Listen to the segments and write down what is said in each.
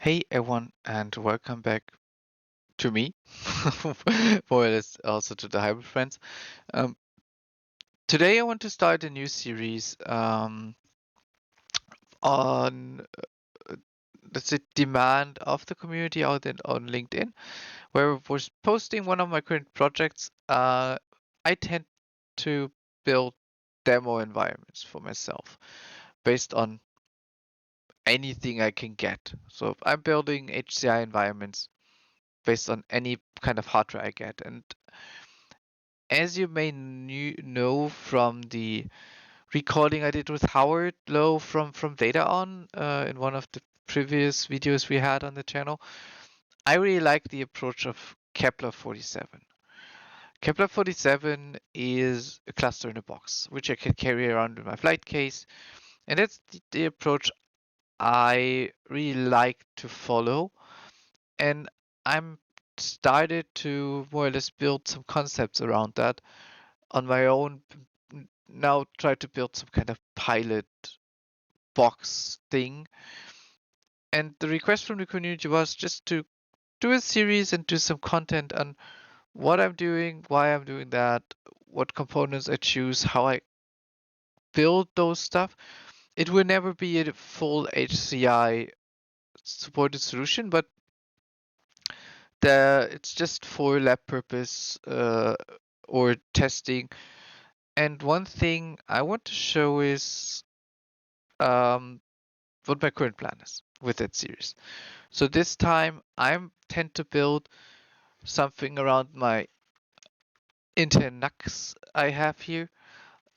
Hey everyone, and welcome back to me, more or less also to the hybrid friends. Um, Today I want to start a new series on the demand of the community out on LinkedIn, where I was posting one of my current projects. I tend to build demo environments for myself based on anything I can get. So I'm building HCI environments based on any kind of hardware I get. And as you may know from the recording I did with Howard Lowe from DataON in one of the previous videos we had on the channel, I really like the approach of Kepler-47. Kepler-47 is a cluster in a box, which I can carry around in my flight case, and that's the approach I really like to follow. And I'm started to more or less build some concepts around that on my own. Now try to build some kind of pilot box thing. And the request from the community was just to do a series and do some content on what I'm doing, why I'm doing that, what components I choose, how I build those stuff. It will never be a full HCI supported solution, but it's just for lab purpose or testing. And one thing I want to show is what my current plan is with that series. So this time I tend to build something around my Intel NUCs I have here.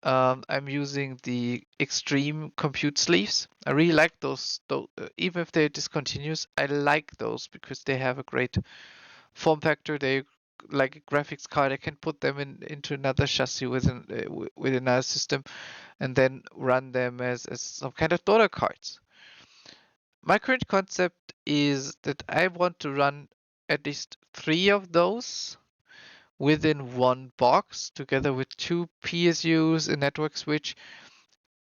I'm using the Extreme compute sleeves. I really like those, though, even if they're discontinuous. I like those because they have a great form factor. They like a graphics card. I can put them into another chassis with another system, and then run them as some kind of daughter cards. My current concept is that I want to run at least 3 of those within one box together with 2 PSUs, a network switch,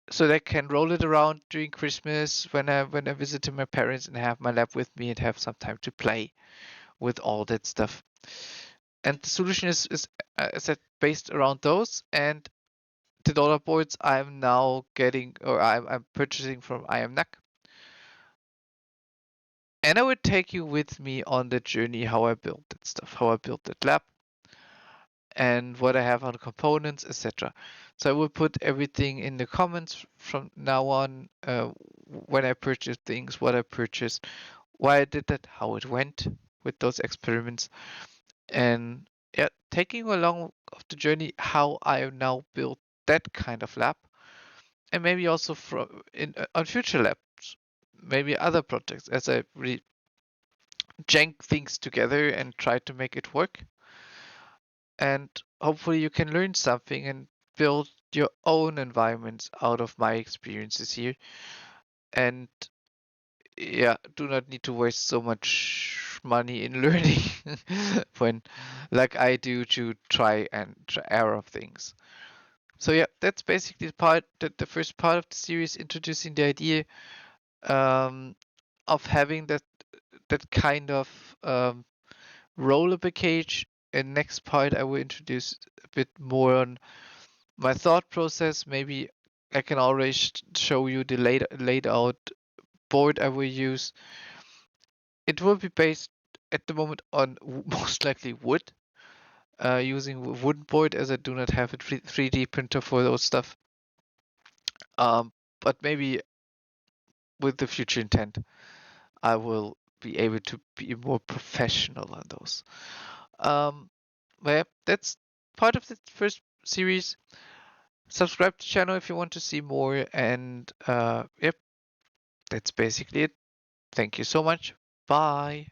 so that I can roll it around during Christmas when I visit my parents and have my lab with me and have some time to play with all that stuff. And the solution is based around those, and the dollar boards I'm now getting, or I'm purchasing from IMNUC. And I would take you with me on the journey how I built that stuff, how I built that lab, and what I have on components, etc. So I will put everything in the comments from now on, when I purchased things, what I purchased, why I did that, how it went with those experiments, and yeah, taking you along of the journey how I now built that kind of lab, and maybe also on future labs, maybe other projects as I really jank things together and try to make it work. And hopefully you can learn something and build your own environments out of my experiences here. And yeah, do not need to waste so much money in learning when, like I do, to try and error of things. So yeah, that's basically the first part of the series, introducing the idea um, of having that kind of roller package. And next part, I will introduce a bit more on my thought process. Maybe I can already show you the laid out board I will use. It will be based at the moment on most likely wood, using wooden board as I do not have a 3D printer for those stuff. But maybe with the future intent, I will be able to be more professional on those. But yeah, that's part of the first series. Subscribe to the channel if you want to see more, and yep, that's basically it. Thank you so much. Bye.